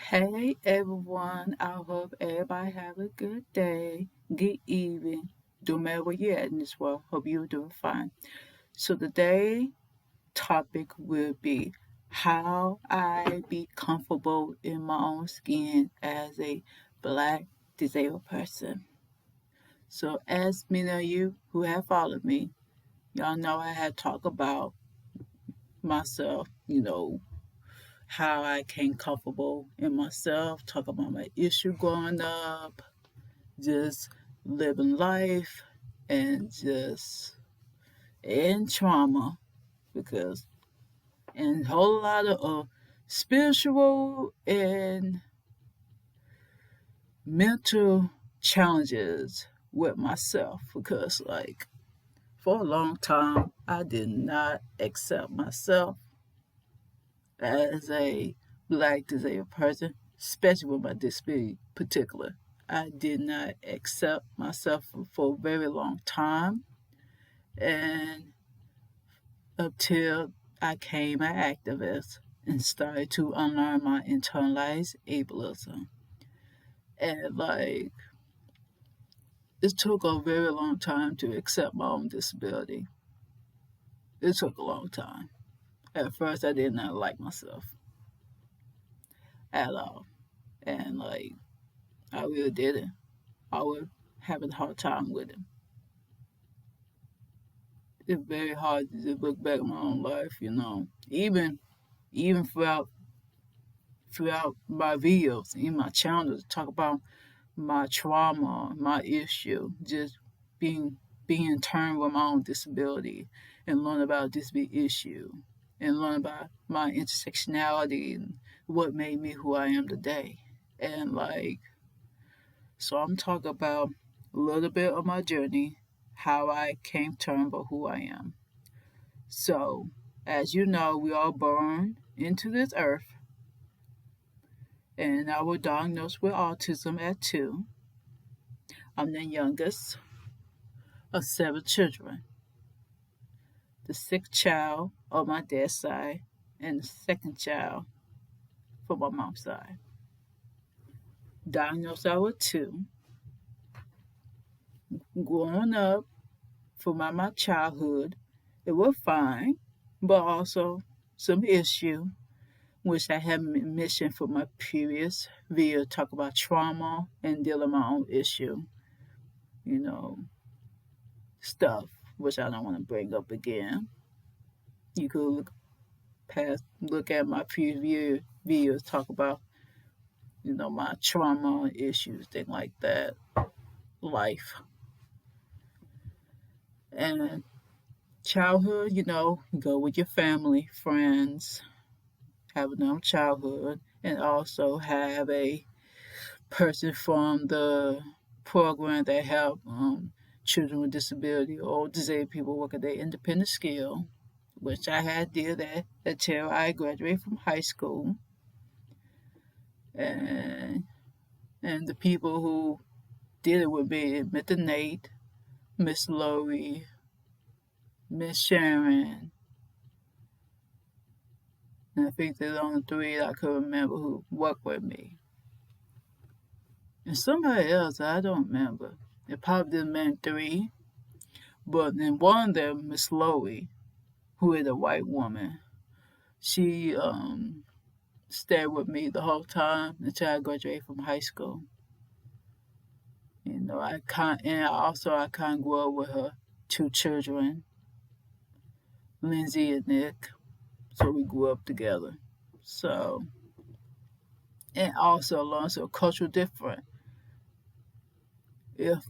Hey everyone, I hope everybody have a good day, good evening, no matter where you're at in this world. Hope you're doing fine. So today topic will be how I be comfortable in my own skin as a black disabled person. So as many of you who have followed me, y'all know I had talked about myself, how I came comfortable in myself, talk about my issue growing up, just living life, and just in trauma because and a whole lot of spiritual and mental challenges with myself because for a long time I did not accept myself as a black disabled person, especially with my disability particular. I did not accept myself for a very long time and until I became an activist and started to unlearn my internalized ableism. And it took a very long time to accept my own disability. It took a long time. At first, I did not like myself at all. And I really didn't. I was having a hard time with it. It's very hard to look back at my own life, even throughout my videos in my channel to talk about my trauma, my issue, just being being in turn with my own disability and learn about this big issue and learn about my intersectionality and what made me who I am today. And so I'm talking about a little bit of my journey, how I came to terms with who I am. So, as you know, we all born into this earth, and I was diagnosed with autism at 2. I'm the youngest of 7 children, the sixth child on my dad's side, and the second child from my mom's side. Diagnosed I was 2. Growing up, throughout my childhood, it was fine, but also some issue, which I have mentioned for my previous video, talk about trauma and dealing with my own issue, you know, stuff, which I don't want to bring up again. You could look at my previous videos, talk about, my trauma issues, things like that, life. And childhood, you go with your family, friends, have a normal childhood, and also have a person from the program that help children with disability or disabled people work at their independent skill, which I had did that until I graduated from high school. And and the people who did it with me, Mr. Nate, Miss Lori, Miss Sharon, and I think there's only 3 I could remember who worked with me. And somebody else, I don't remember. It probably didn't mean 3, but then one of them, Miss Lori, who is a white woman, she stayed with me the whole time until I graduated from high school. I kind of grew up with her 2 children, Lindsay and Nick. So we grew up together. So and also learn so cultural different. If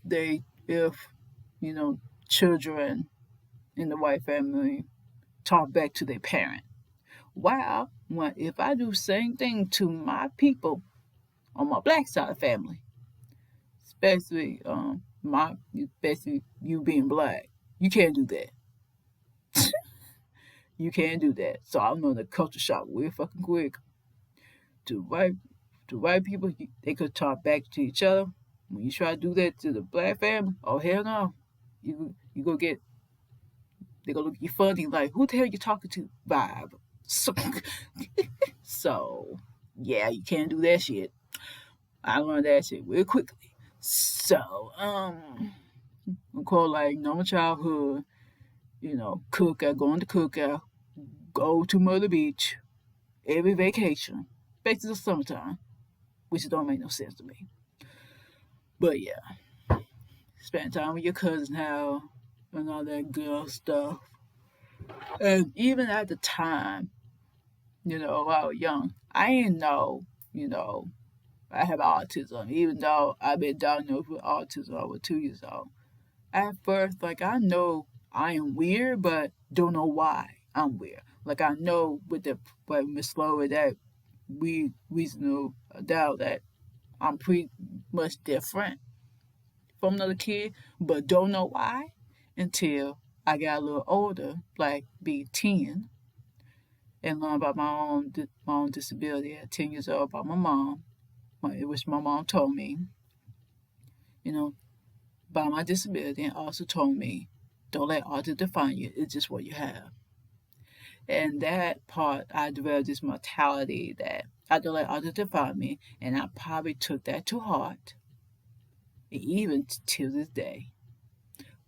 children in the white family talk back to their parent. Wow, if I do the same thing to my people on my black side of the family, especially especially you being black, you can't do that. You can't do that. So I know the culture shock real fucking quick. To white to white people, they could talk back to each other. When you try to do that to the black family, oh hell no, you go get they gonna look at you funny like who the hell you talking to vibe. So, so Yeah, you can't do that shit. I learned that shit real quickly. So, of course, like normal childhood, cookout, going to cookout, go to Mother Beach every vacation, basically the summertime, which don't make no sense to me. But yeah, spend time with your cousin house and all that good stuff. And even at the time, while I was young, I didn't know, you know, I have autism, even though I've been diagnosed with autism over 2 years old. At first, like, I know I am weird, but don't know why I'm weird. Like, I know with the like Miss Lower that we reasonable doubt that I'm pretty much different from another kid, but don't know why until I got a little older, like be 10, and learn about my own disability at 10 years old by my mom, which my mom told me, you know, about my disability, and also told me, don't let autism define you. It's just what you have. And that part, I developed this mentality that I don't let autism define me, and I probably took that to heart, even to this day,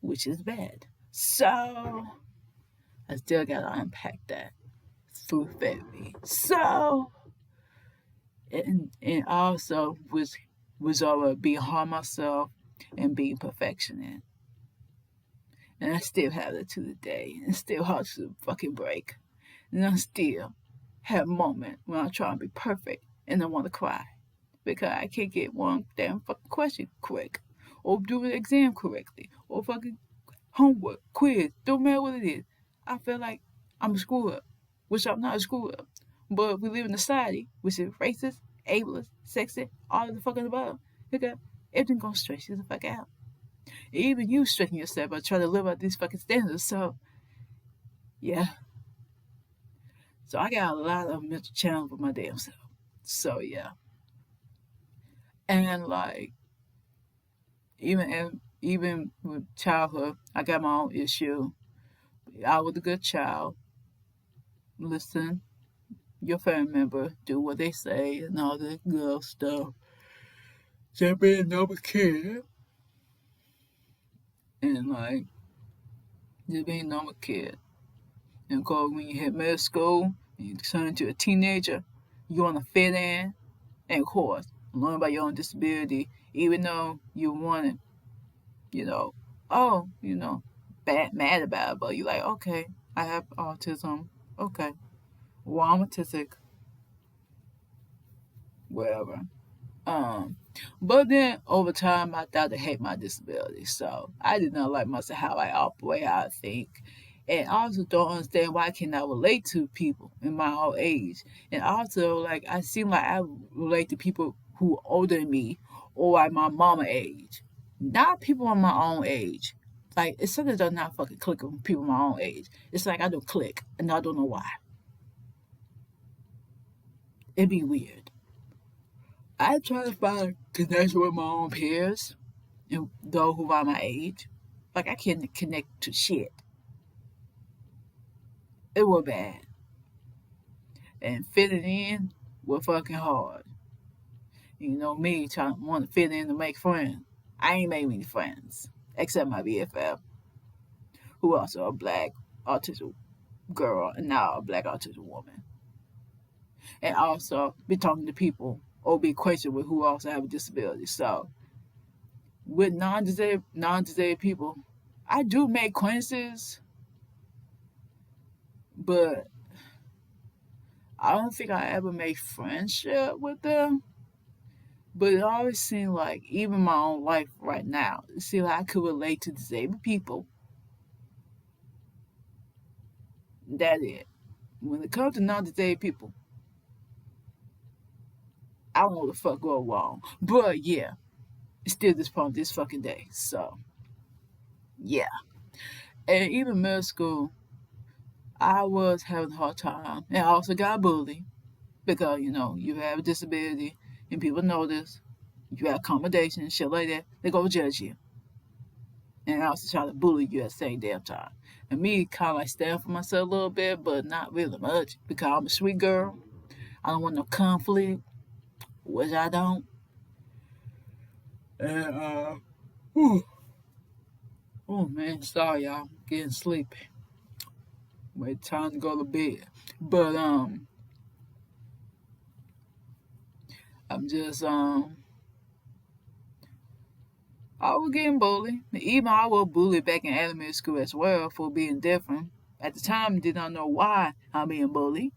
which is bad. So I still gotta unpack that through therapy. So and also was over being hard myself and being perfectionist. And I still have it to the day. And it's still hard to fucking break. And I still have moments when I try to be perfect and I want to cry because I can't get one damn fucking question correct, or do the exam correctly, or fucking homework, quiz, don't matter what it is. I feel like I'm a screw up, which I'm not a screw up. But we live in a society which is racist, ableist, sexist, all of the fucking above. Because everything gonna stress you the fuck out. Even you stressing yourself by trying to live up these fucking standards. So, yeah. So I got a lot of mental challenge with my damn self. So, yeah. And like, even with childhood, I got my own issue. I was a good child. Listen, your family member, do what they say, and all that good stuff. Just being a normal kid, and like, just being a normal kid. And of course, when you hit middle school, and you turn into a teenager, you want to fit in, and of course, learn about your own disability, even though you want to, you know, oh, mad about it, but you're like, okay, I have autism, okay, well, I'm autistic, whatever. Um, but then over time, I started to hate my disability. So I did not like myself, how I operate, how I think. And I also don't understand why I cannot relate to people in my own age. And also, like, I seem like I relate to people who are older than me or like my mama age, not people on my own age. Like, it's something that does not fucking click with people my own age. It's like I don't click, and I don't know why. It'd be weird. I try to find a connection with my own peers and those who are my age. Like, I can't connect to shit. It was bad. And fitting in was fucking hard. Me trying to want to fit in to make friends. I ain't made many friends, except my BFF, who also a black autistic girl and now a black autistic woman. And also be talking to people or be questioned with who also have a disability. So with non-disabled people, I do make acquaintances, but I don't think I ever made friendship with them. But it always seemed like, even my own life right now, it seemed like I could relate to disabled people. That it. When it comes to non-disabled people, I don't know what the fuck go wrong. But yeah, it's still this point this fucking day. So yeah. And even middle school, I was having a hard time. And I also got bullied because, you have a disability and people know this. You have accommodation and shit like that. They go judge you. And I also try to bully you at the same damn time. And me kind of like stand for myself a little bit, but not really much because I'm a sweet girl. I don't want no conflict, which I don't. And whew, oh man, sorry y'all, I'm getting sleepy. Wait, time to go to bed. But I'm just I was getting bullied. Even I was bullied back in elementary school as well for being different. At the time, did not know why I'm being bullied.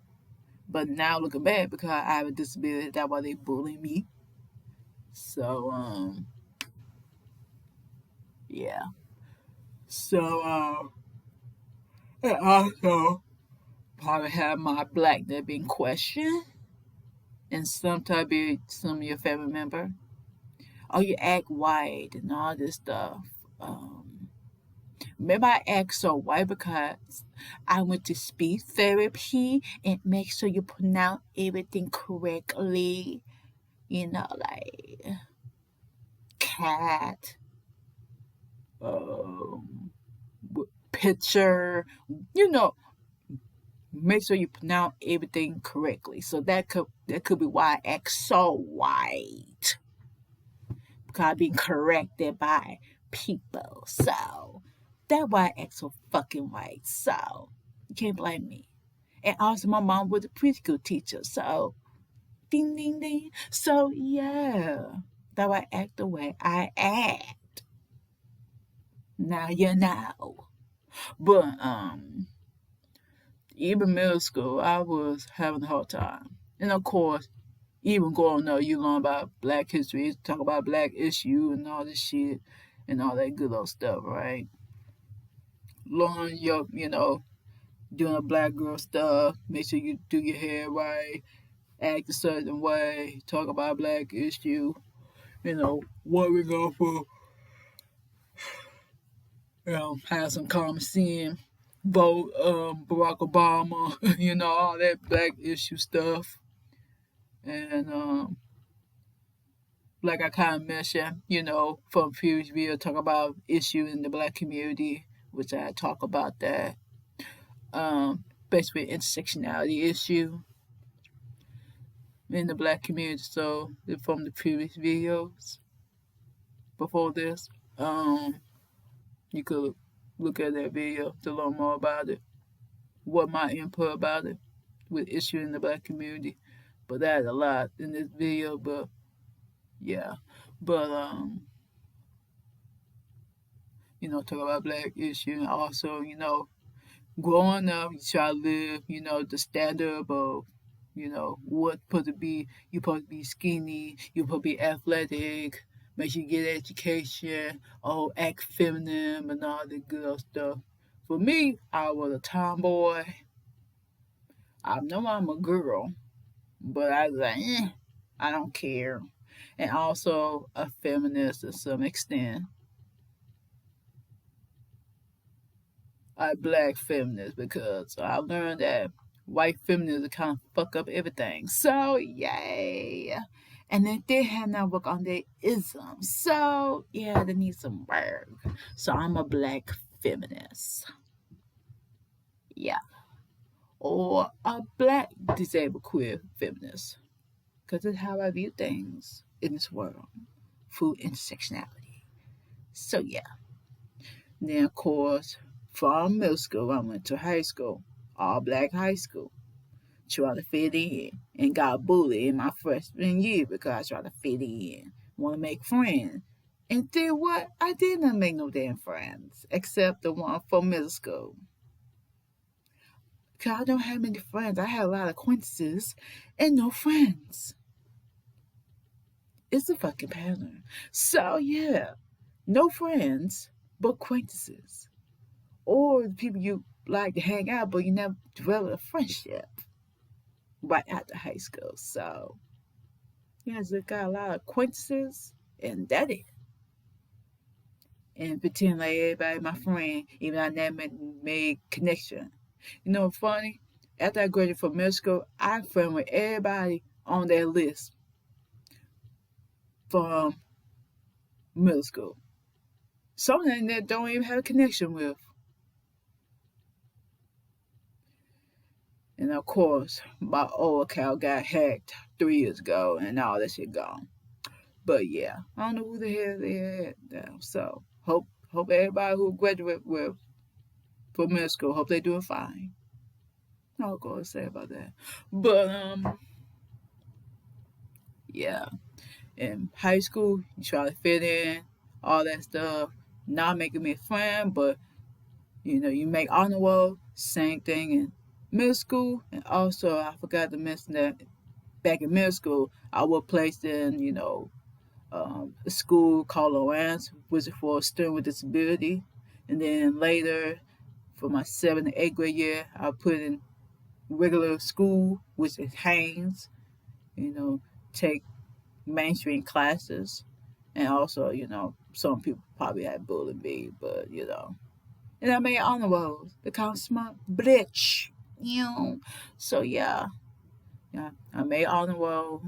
But now looking back, because I have a disability, that's why they bully me. So yeah. So and also probably have my blackness being questioned, and sometimes be some of your family member. Oh, you act white and all this stuff. Um, Maybe I act so white because I went to speech therapy and make sure you pronounce everything correctly. Like cat, um, picture. You know, make sure you pronounce everything correctly. So that could be why I act so white, because I'm being corrected by people. So that's why I act so fucking white. So you can't blame me. And also, my mom was a preschool teacher. So, ding, ding, ding. So, yeah, that's why I act the way I act. Now you know. But, even middle school, I was having a hard time. And of course, even growing up, you learn about black history, talk about black issue and all this shit and all that good old stuff, right? Learn doing a black girl stuff, make sure you do your hair right, act a certain way, talk about black issue, what we go for, have some common sense, vote Barack Obama, all that black issue stuff. And like I kind of mentioned, from previous video, talk about issues in the black community, which I talk about that. Basically, intersectionality issue in the black community. So, from the previous videos before this, you could look at that video to learn more about it, what my input about it with issue in the black community. But that is a lot in this video, but yeah. But talk about black issue and also, growing up, you try to live, the standard of, what supposed to be. You're supposed to be skinny. You're supposed to be athletic. Make sure you get education. Oh, act feminine and all that good old stuff. For me, I was a tomboy. I know I'm a girl, but I was like, I don't care. And also a feminist to some extent. A black feminist because I learned that white feminism kind of fuck up everything. So yay. And then they have not work on their isms. So yeah, they need some work. So I'm a black feminist. Yeah. Or a black disabled queer feminist. Because it's how I view things in this world through intersectionality. So yeah. Then of course, from middle school I went to high school, all black high school, trying to fit in and got bullied in my freshman year because I tried to fit in, want to make friends. And then what? I didn't make no damn friends except the one from middle school. Cause I don't have many friends. I had a lot of acquaintances and no friends. It's a fucking pattern. So yeah, no friends but acquaintances. Or the people you like to hang out, but you never develop a friendship right after high school. So, yeah, just got a lot of acquaintances, and that it. And pretend like everybody my friend, even I never made connection. You know, funny? After I graduated from middle school, I friend with everybody on that list from middle school. Some of them that don't even have a connection with. And of course, my old account got hacked 3 years ago, and all that shit gone. But yeah, I don't know who the hell they had now. So hope everybody who graduate with from middle school, hope they doing fine. I'll go and say about that. But yeah, in high school, you try to fit in, all that stuff. Not making me a friend, but you make honor roll. Same thing in middle school, and also I forgot to mention that back in middle school, I was placed in a school called Lawrence, which is for students with disability, and then later for my 7th and 8th grade year, I put in regular school, which is Haynes. You know, take mainstream classes, and also some people probably had bullied me, but and I made honor rolls. The kind of smart bitch, So yeah, yeah, I made honor roll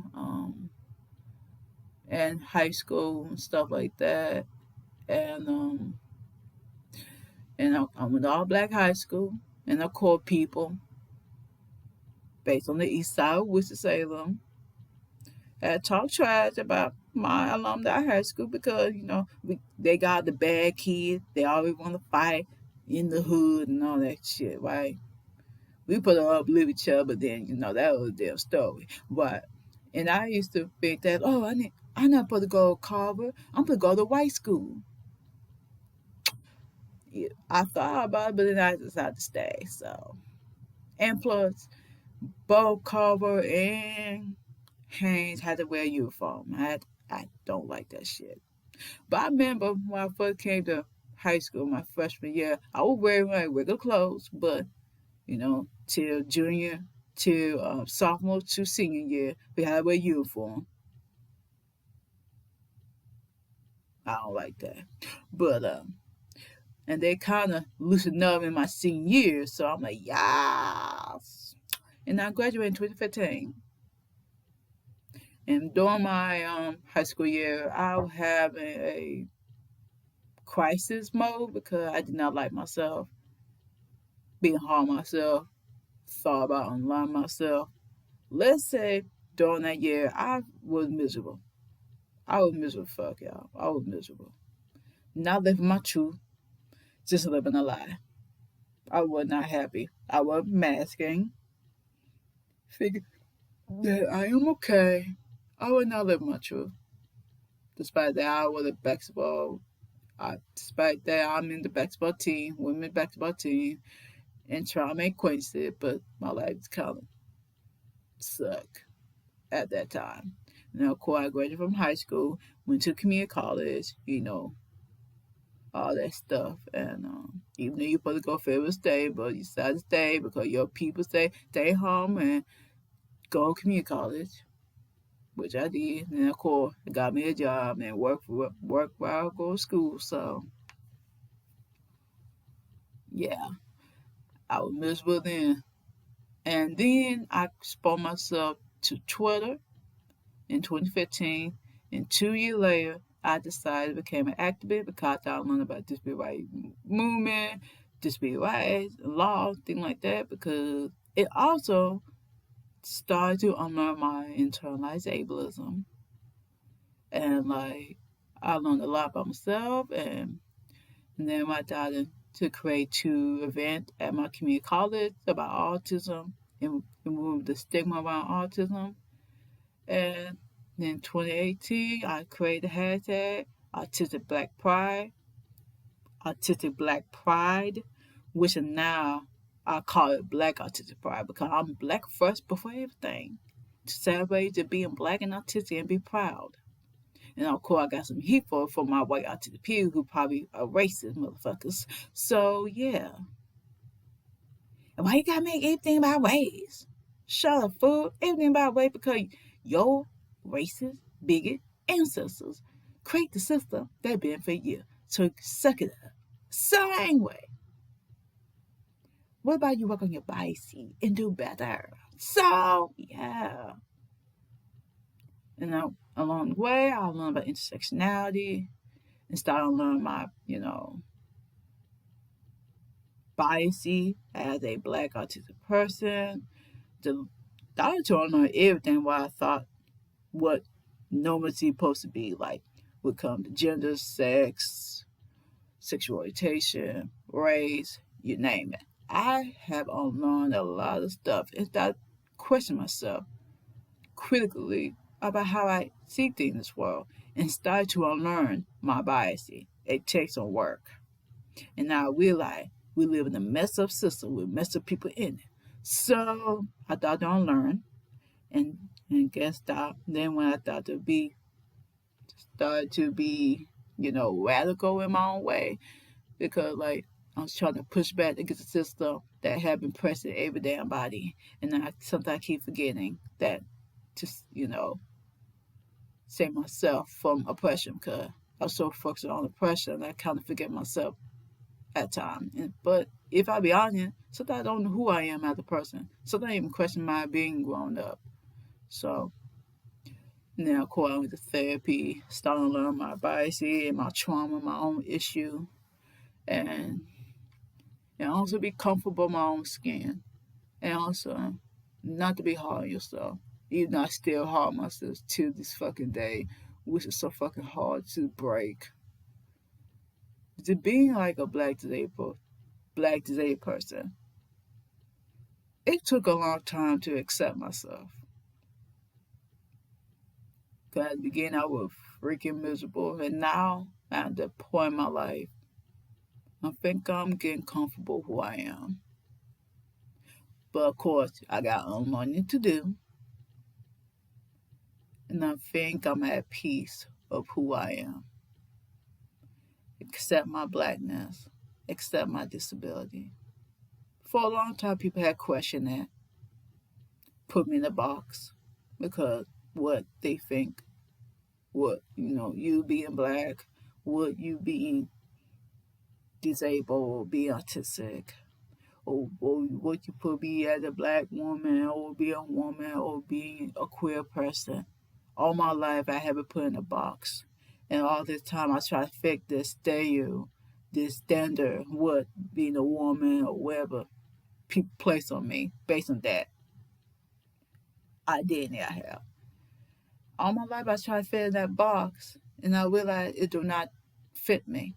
in high school and stuff like that, and I went to all black high school, and I called people based on the east side of Winston-Salem. Had talk trash about my alumni high school because they got the bad kids. They always want to fight in the hood and all that shit, right? We put them up, live each other, but then that was their story. But and I used to think that I'm not supposed to go to Carver. I'm supposed to go to white school. Yeah, I thought about it, but then I decided to stay. So and plus, both Carver and Haynes had to wear a uniform. I don't like that shit. But I remember when I first came to high school, my freshman year, I was wearing my regular clothes, but till junior, till sophomore to senior year, we had to wear uniform. I don't like that. But and they kind of loosened up in my senior year, so I'm like, yes. And I graduated in 2015. And during my high school year, I was having a crisis mode because I did not like myself, being hard on myself, thought about unlearning myself. Let's say during that year, I was miserable. I was miserable, fuck y'all. I was miserable. Not living my truth, just living a lie. I was not happy. I was masking, figuring that I am okay. I was not living my truth. Despite that, I was a basketball. Despite that, I'm in the basketball team, women basketball team, and trying to make acquaintances, but my life kind of sucked at that time. Of course, I graduated from high school, went to community college, all that stuff. And even though you're supposed to go favorite state, but you decided to stay because your people say stay home and go to community college, which I did. And of course, it got me a job and work while I go to school. So yeah, I was miserable then. And then I exposed myself to Twitter in 2015. And 2 years later, I decided to become an activist because I learned about disability rights movement, disability rights, law, things like that. Because it also started to unlearn my internalized ableism, and like I learned a lot about myself, and then I decided to create 2 events at my community college about autism and remove the stigma around autism. And in 2018, I created the hashtag Autistic Black Pride, Autistic Black Pride, which now I call it Black Autistic Pride because I'm black first before everything. To celebrate to being black and autistic and be proud. And of course, I got some heat for my white autistic peers who probably are racist motherfuckers. So yeah, and why you gotta make everything about race? Shut up, fool. Everything about race because your racist, bigot ancestors create the system that been for you. So suck it up. So anyway, what about you work on your bias and do better? So yeah. And now along the way, I learned about intersectionality and started to learn my, bias as a black autistic person. The started to unlearn everything what I thought what normalcy supposed to be like would come to gender, sex, sexual orientation, race, you name it. I have unlearned a lot of stuff and started questioning myself critically about how I see things in this world and started to unlearn my biases. It takes some work. And now I realize we live in a messed up system with messed up people in it. So I thought to unlearn and guess that then when I thought to be started to be, radical in my own way because like I was trying to push back against the system that had been pressing every damn body. And I sometimes I keep forgetting that just, save myself from oppression because I'm so focused on oppression I kind of forget myself at times. But if I be honest, sometimes I don't know who I am as a person. Sometimes I even question my being grown up. So now, of course, I went to therapy, starting to learn my biases and my trauma, my own issue, and also be comfortable in my own skin, and also not to be hard on yourself. Even though I still hard myself to this fucking day, which is so fucking hard to break. To being like a black disabled person, it took a long time to accept myself. Cause at the beginning I was freaking miserable, and now at the point in my life, I think I'm getting comfortable who I am. But of course, I got unlearning to do, and I think I'm at peace of who I am. Accept my blackness, accept my disability. For a long time, people had questioned that, put me in a box because what they think, what you being black, what you being disabled or being autistic, or what you put be as a black woman or be a woman or being a queer person. All my life I haven't put in a box. And all this time I try to fit this this standard, what being a woman or whatever people place on me based on that identity I have. All my life I try to fit in that box and I realize it do not fit me.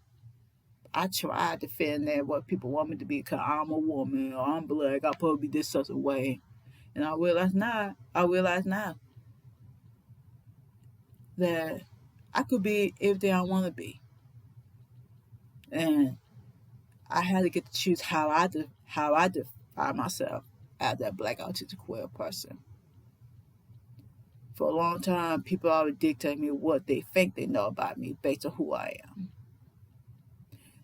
I tried to fit in there what people want me to be because I'm a woman or I'm black, I'm supposed to be this such a way. And I realize now that I could be everything I want to be. And I had to get to choose how I define myself as that black autistic queer person. For a long time, people always dictate me what they think they know about me based on who I am.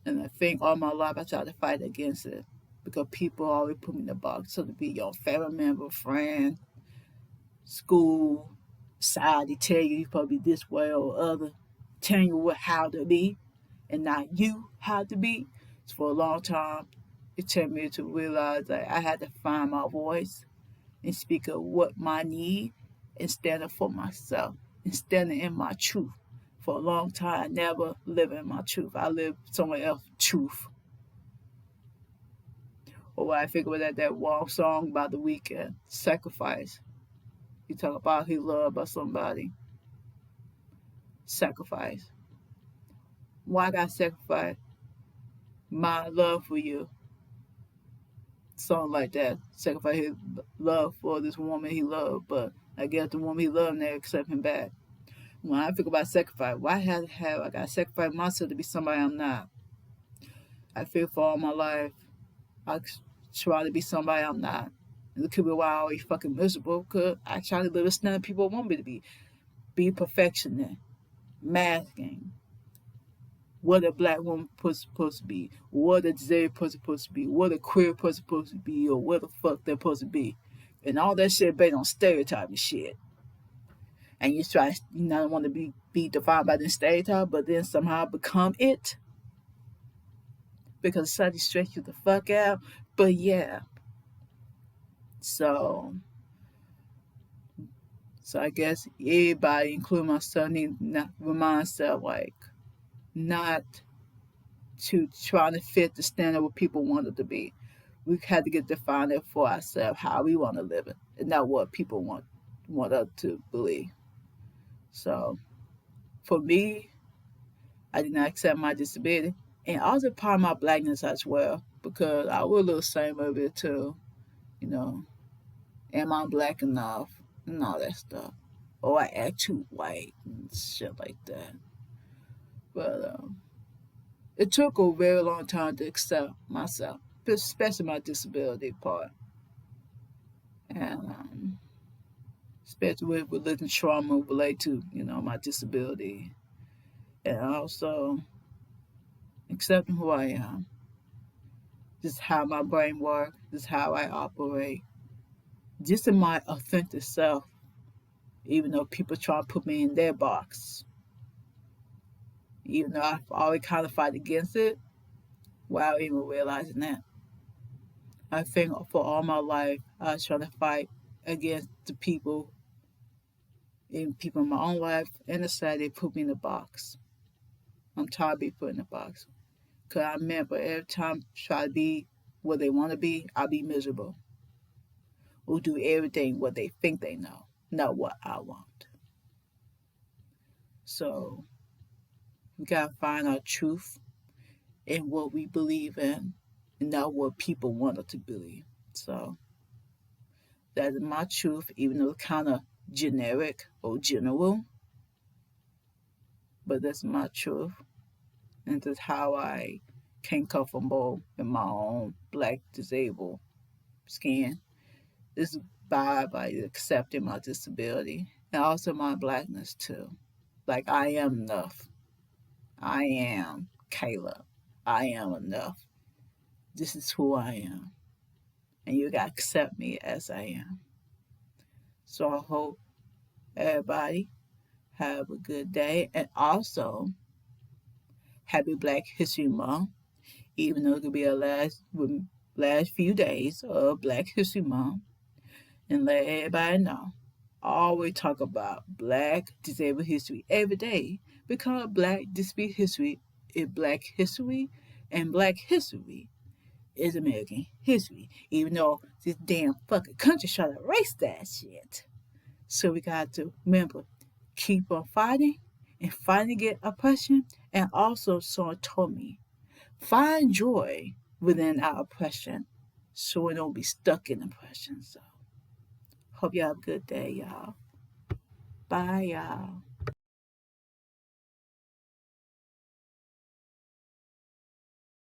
And I think all my life I tried to fight against it because people always put me in the box. So to be your family member, friend, school, society tell you supposed to be this way or other, telling you how to be and not you how to be. So for a long time, it took me to realize that I had to find my voice and speak of what my need and stand up for myself and standing in my truth. For a long time, I never lived in my truth. I lived somewhere else truth. Or what I think about that one song by The Weeknd, Sacrifice. You talk about he loved by somebody. Sacrifice. Why I got sacrifice? My love for you. Something like that. Sacrifice his love for this woman he loved, but I guess the woman he loved never accept him back. When I think about sacrifice, why have I got to sacrifice myself to be somebody I'm not? I feel for all my life, I try to be somebody I'm not. And it could be why I always fucking miserable, because I try to live a standard people want me to be. Be perfectionist, masking, what a black woman supposed to be, what a disabled person supposed to be, what a queer person supposed to be, or what the fuck they're supposed to be. And all that shit based on stereotype and shit. And you try, you not want to be defined by the stereotype, but then somehow become it. Because society stretch you the fuck out. But yeah. So I guess everybody, including myself, need to remind myself, like, not to try to fit the standard what people want it to be. We had to get defined it for ourselves how we want to live it, and not what people want us to believe. So for me, I did not accept my disability, and also part of my blackness as well, because I was a little ashamed of it too. You know, am I black enough and all that stuff, or I act too white and shit like that. But it took a very long time to accept myself, especially my disability part, and especially with religion trauma related to my disability, and also accepting who I am. This is how my brain works. This is how I operate. Just in my authentic self, even though people try to put me in their box. Even though I've always kind of fight against it without even realizing that. I think for all my life, I was trying to fight against the people, even people in my own life and the society put me in a box. I'm tired of being put in a box. Because I remember every time I try to be what they want to be, I'll be miserable. Will do everything what they think they know, not what I want. So we gotta find our truth in what we believe in, and not what people want us to believe. So that is my truth, even though it's kind of generic or general, but that's my truth, and that's how I came comfortable in my own black disabled skin. This is by accepting my disability and also my blackness too. Like I am enough. I am Kayla. I am enough. This is who I am. And you gotta accept me as I am. So I hope everybody have a good day, and also happy Black History Month. Even though it could be a last few days of Black History Month, and let everybody know. I always talk about Black disabled history every day because Black disabled history is Black history, and Black history is American history. Even though this damn fucking country trying to erase that shit. So we got to remember, keep on fighting and fighting against oppression. And also, someone told me, find joy within our oppression so we don't be stuck in oppression. So, hope you have a good day, y'all. Bye, y'all.